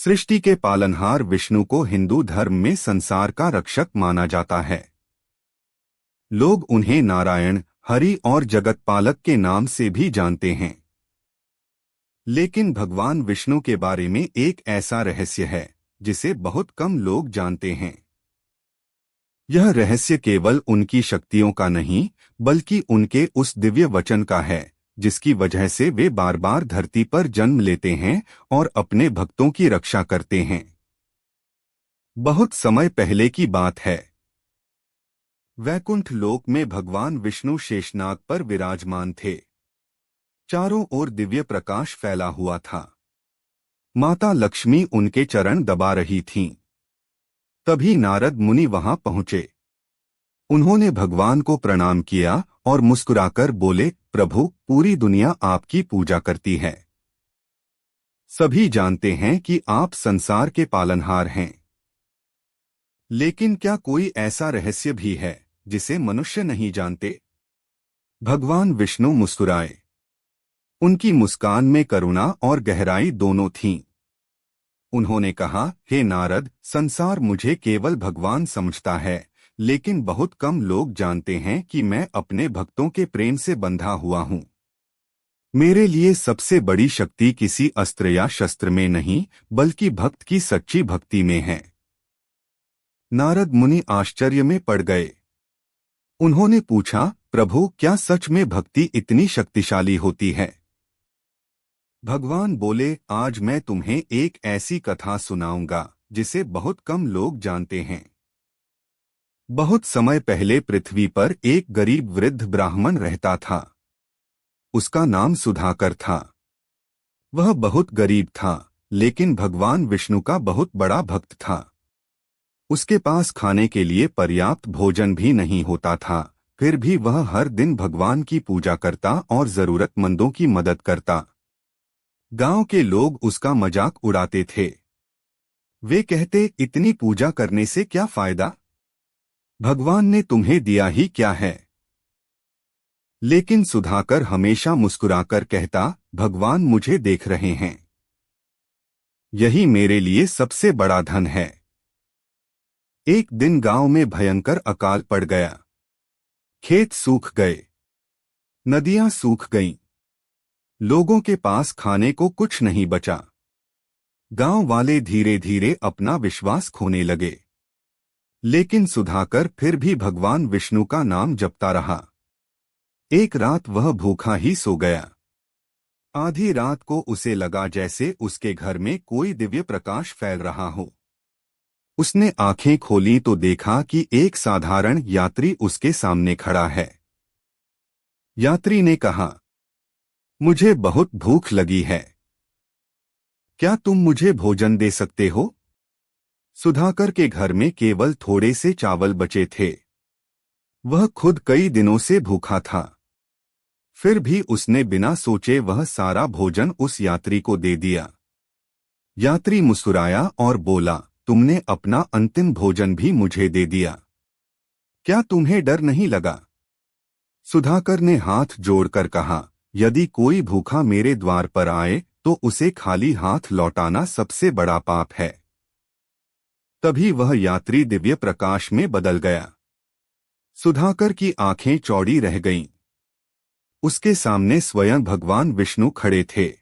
सृष्टि के पालनहार विष्णु को हिंदू धर्म में संसार का रक्षक माना जाता है। लोग उन्हें नारायण, हरि और जगतपालक के नाम से भी जानते हैं। लेकिन भगवान विष्णु के बारे में एक ऐसा रहस्य है जिसे बहुत कम लोग जानते हैं। यह रहस्य केवल उनकी शक्तियों का नहीं, बल्कि उनके उस दिव्य वचन का है जिसकी वजह से वे बार बार धरती पर जन्म लेते हैं और अपने भक्तों की रक्षा करते हैं। बहुत समय पहले की बात है। वैकुंठ लोक में भगवान विष्णु शेषनाग पर विराजमान थे। चारों ओर दिव्य प्रकाश फैला हुआ था। माता लक्ष्मी उनके चरण दबा रही थीं। तभी नारद मुनि वहां पहुंचे। उन्होंने भगवान को प्रणाम किया और मुस्कुराकर बोले, प्रभु, पूरी दुनिया आपकी पूजा करती है। सभी जानते हैं कि आप संसार के पालनहार हैं। लेकिन क्या कोई ऐसा रहस्य भी है जिसे मनुष्य नहीं जानते? भगवान विष्णु मुस्कुराए। उनकी मुस्कान में करुणा और गहराई दोनों थीं। उन्होंने कहा, हे नारद, संसार मुझे केवल भगवान समझता है, लेकिन बहुत कम लोग जानते हैं कि मैं अपने भक्तों के प्रेम से बंधा हुआ हूँ। मेरे लिए सबसे बड़ी शक्ति किसी अस्त्र या शस्त्र में नहीं, बल्कि भक्त की सच्ची भक्ति में है। नारद मुनि आश्चर्य में पड़ गए। उन्होंने पूछा, प्रभु, क्या सच में भक्ति इतनी शक्तिशाली होती है? भगवान बोले, आज मैं तुम्हें एक ऐसी कथा सुनाऊंगा जिसे बहुत कम लोग जानते हैं। बहुत समय पहले पृथ्वी पर एक गरीब वृद्ध ब्राह्मण रहता था। उसका नाम सुधाकर था। वह बहुत गरीब था, लेकिन भगवान विष्णु का बहुत बड़ा भक्त था। उसके पास खाने के लिए पर्याप्त भोजन भी नहीं होता था, फिर भी वह हर दिन भगवान की पूजा करता और जरूरतमंदों की मदद करता। गांव के लोग उसका मजाक उड़ाते थे। वे कहते, इतनी पूजा करने से क्या फायदा? भगवान ने तुम्हें दिया ही क्या है? लेकिन सुधाकर हमेशा मुस्कुराकर कहता, भगवान मुझे देख रहे हैं। यही मेरे लिए सबसे बड़ा धन है। एक दिन गांव में भयंकर अकाल पड़ गया। खेत सूख गए, नदियां सूख गईं। लोगों के पास खाने को कुछ नहीं बचा। गांव वाले धीरे धीरे अपना विश्वास खोने लगे। लेकिन सुधाकर फिर भी भगवान विष्णु का नाम जपता रहा। एक रात वह भूखा ही सो गया। आधी रात को उसे लगा जैसे उसके घर में कोई दिव्य प्रकाश फैल रहा हो। उसने आंखें खोली तो देखा कि एक साधारण यात्री उसके सामने खड़ा है। यात्री ने कहा, मुझे बहुत भूख लगी है। क्या तुम मुझे भोजन दे सकते हो? सुधाकर के घर में केवल थोड़े से चावल बचे थे। वह खुद कई दिनों से भूखा था। फिर भी उसने बिना सोचे वह सारा भोजन उस यात्री को दे दिया। यात्री मुस्कुराया और बोला, तुमने अपना अंतिम भोजन भी मुझे दे दिया। क्या तुम्हें डर नहीं लगा? सुधाकर ने हाथ जोड़कर कहा, यदि कोई भूखा मेरे द्वार पर आए तो उसे खाली हाथ लौटाना सबसे बड़ा पाप है। तभी वह यात्री दिव्य प्रकाश में बदल गया। सुधाकर की आंखें चौड़ी रह गईं। उसके सामने स्वयं भगवान विष्णु खड़े थे।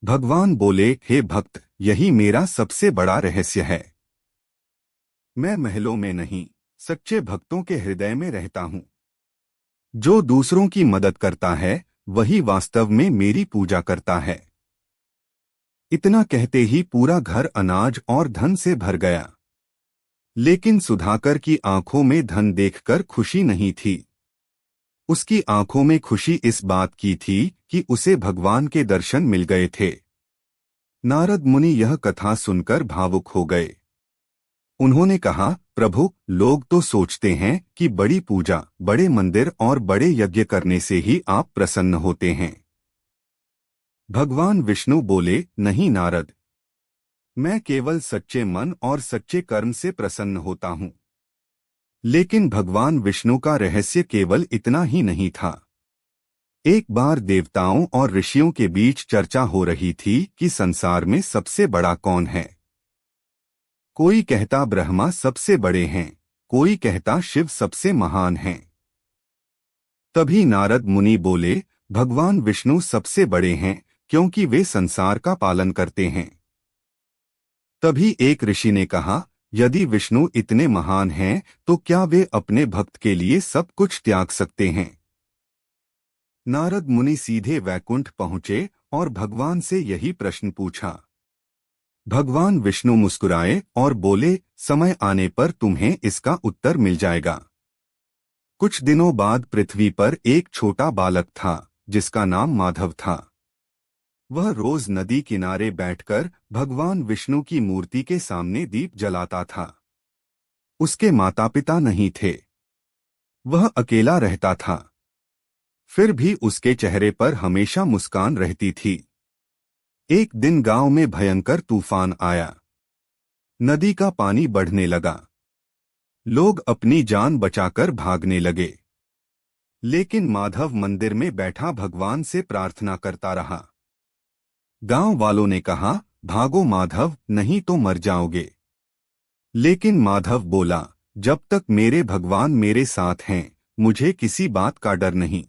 भगवान बोले, हे भक्त, यही मेरा सबसे बड़ा रहस्य है। मैं महलों में नहीं, सच्चे भक्तों के हृदय में रहता हूँ। जो दूसरों की मदद करता है वही वास्तव में मेरी पूजा करता है। इतना कहते ही पूरा घर अनाज और धन से भर गया। लेकिन सुधाकर की आंखों में धन देखकर खुशी नहीं थी। उसकी आंखों में खुशी इस बात की थी कि उसे भगवान के दर्शन मिल गए थे। नारद मुनि यह कथा सुनकर भावुक हो गए। उन्होंने कहा, प्रभु, लोग तो सोचते हैं कि बड़ी पूजा, बड़े मंदिर और बड़े यज्ञ करने से ही आप प्रसन्न होते हैं। भगवान विष्णु बोले, नहीं नारद, मैं केवल सच्चे मन और सच्चे कर्म से प्रसन्न होता हूँ। लेकिन भगवान विष्णु का रहस्य केवल इतना ही नहीं था। एक बार देवताओं और ऋषियों के बीच चर्चा हो रही थी कि संसार में सबसे बड़ा कौन है। कोई कहता ब्रह्मा सबसे बड़े हैं, कोई कहता शिव सबसे महान हैं। तभी नारद मुनि बोले, भगवान विष्णु सबसे बड़े हैं, क्योंकि वे संसार का पालन करते हैं। तभी एक ऋषि ने कहा, यदि विष्णु इतने महान हैं तो क्या वे अपने भक्त के लिए सब कुछ त्याग सकते हैं। नारद मुनि सीधे वैकुंठ पहुंचे और भगवान से यही प्रश्न पूछा। भगवान विष्णु मुस्कुराए और बोले, समय आने पर तुम्हें इसका उत्तर मिल जाएगा। कुछ दिनों बाद पृथ्वी पर एक छोटा बालक था जिसका नाम माधव था। वह रोज नदी किनारे बैठकर भगवान विष्णु की मूर्ति के सामने दीप जलाता था। उसके माता पिता नहीं थे, वह अकेला रहता था। फिर भी उसके चेहरे पर हमेशा मुस्कान रहती थी। एक दिन गांव में भयंकर तूफान आया। नदी का पानी बढ़ने लगा। लोग अपनी जान बचाकर भागने लगे, लेकिन माधव मंदिर में बैठा भगवान से प्रार्थना करता रहा। गांव वालों ने कहा, भागो माधव, नहीं तो मर जाओगे। लेकिन माधव बोला, जब तक मेरे भगवान मेरे साथ हैं, मुझे किसी बात का डर नहीं।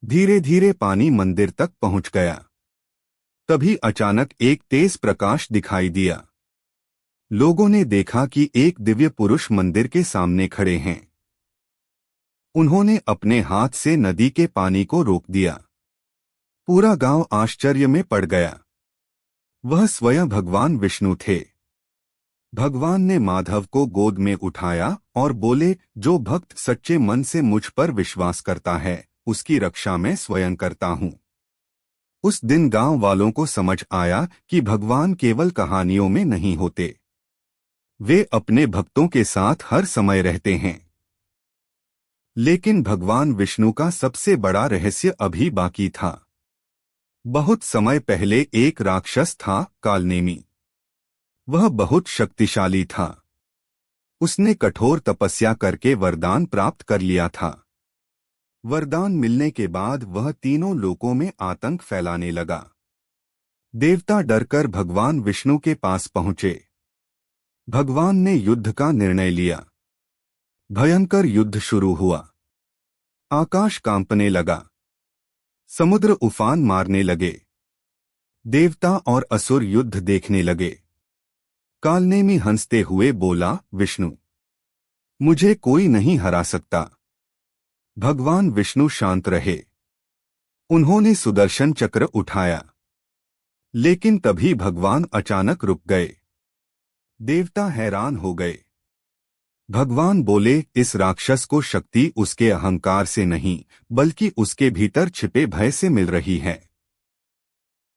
धीरे धीरे पानी मंदिर तक पहुंच गया। तभी अचानक एक तेज प्रकाश दिखाई दिया। लोगों ने देखा कि एक दिव्य पुरुष मंदिर के सामने खड़े हैं। उन्होंने अपने हाथ से नदी के पानी को रोक दिया। पूरा गांव आश्चर्य में पड़ गया। वह स्वयं भगवान विष्णु थे। भगवान ने माधव को गोद में उठाया और बोले, जो भक्त सच्चे मन से मुझ पर विश्वास करता है, उसकी रक्षा मैं स्वयं करता हूं। उस दिन गांव वालों को समझ आया कि भगवान केवल कहानियों में नहीं होते, वे अपने भक्तों के साथ हर समय रहते हैं। लेकिन भगवान विष्णु का सबसे बड़ा रहस्य अभी बाकी था। बहुत समय पहले एक राक्षस था, कालनेमी। वह बहुत शक्तिशाली था। उसने कठोर तपस्या करके वरदान प्राप्त कर लिया था। वरदान मिलने के बाद वह तीनों लोकों में आतंक फैलाने लगा। देवता डरकर भगवान विष्णु के पास पहुंचे। भगवान ने युद्ध का निर्णय लिया। भयंकर युद्ध शुरू हुआ। आकाश कांपने लगा। समुद्र उफान मारने लगे। देवता और असुर युद्ध देखने लगे। कालनेमी हंसते हुए बोला, विष्णु, मुझे कोई नहीं हरा सकता। भगवान विष्णु शांत रहे। उन्होंने सुदर्शन चक्र उठाया। लेकिन तभी भगवान अचानक रुक गए। देवता हैरान हो गए। भगवान बोले, इस राक्षस को शक्ति उसके अहंकार से नहीं, बल्कि उसके भीतर छिपे भय से मिल रही है।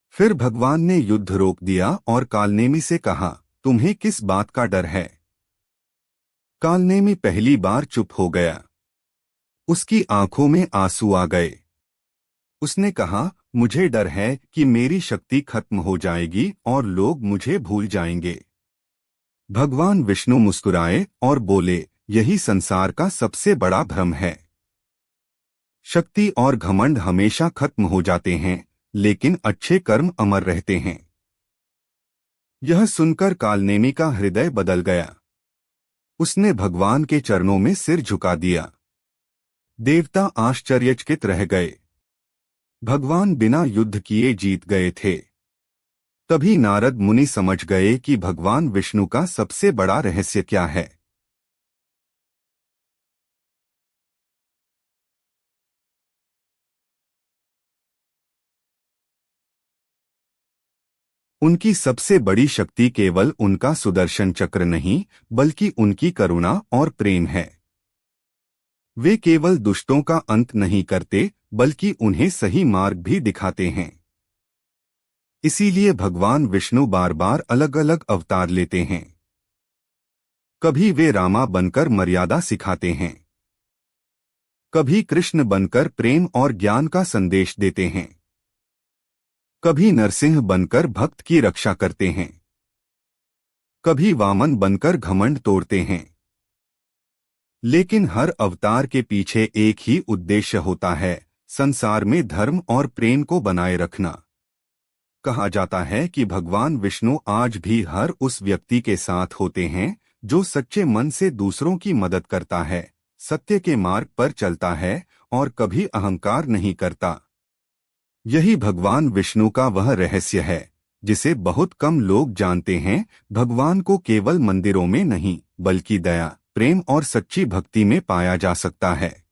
फिर भगवान ने युद्ध रोक दिया और कालनेमी से कहा, तुम्हें किस बात का डर है। कालनेमी पहली बार चुप हो गया। उसकी आंखों में आंसू आ गए। उसने कहा, मुझे डर है कि मेरी शक्ति खत्म हो जाएगी और लोग मुझे भूल जाएंगे। भगवान विष्णु मुस्कुराए और बोले, यही संसार का सबसे बड़ा भ्रम है। शक्ति और घमंड हमेशा खत्म हो जाते हैं, लेकिन अच्छे कर्म अमर रहते हैं। यह सुनकर कालनेमी का हृदय बदल गया। उसने भगवान के चरणों में सिर झुका दिया। देवता आश्चर्यचकित रह गए। भगवान बिना युद्ध किए जीत गए थे। तभी नारद मुनि समझ गए कि भगवान विष्णु का सबसे बड़ा रहस्य क्या है। उनकी सबसे बड़ी शक्ति केवल उनका सुदर्शन चक्र नहीं, बल्कि उनकी करुणा और प्रेम है। वे केवल दुष्टों का अंत नहीं करते, बल्कि उन्हें सही मार्ग भी दिखाते हैं। इसीलिए भगवान विष्णु बार बार अलग अलग अवतार लेते हैं। कभी वे रामा बनकर मर्यादा सिखाते हैं, कभी कृष्ण बनकर प्रेम और ज्ञान का संदेश देते हैं, कभी नरसिंह बनकर भक्त की रक्षा करते हैं, कभी वामन बनकर घमंड तोड़ते हैं। लेकिन हर अवतार के पीछे एक ही उद्देश्य होता है, संसार में धर्म और प्रेम को बनाए रखना। कहा जाता है कि भगवान विष्णु आज भी हर उस व्यक्ति के साथ होते हैं जो सच्चे मन से दूसरों की मदद करता है, सत्य के मार्ग पर चलता है और कभी अहंकार नहीं करता। यही भगवान विष्णु का वह रहस्य है जिसे बहुत कम लोग जानते हैं। भगवान को केवल मंदिरों में नहीं बल्कि दया, प्रेम और सच्ची भक्ति में पाया जा सकता है।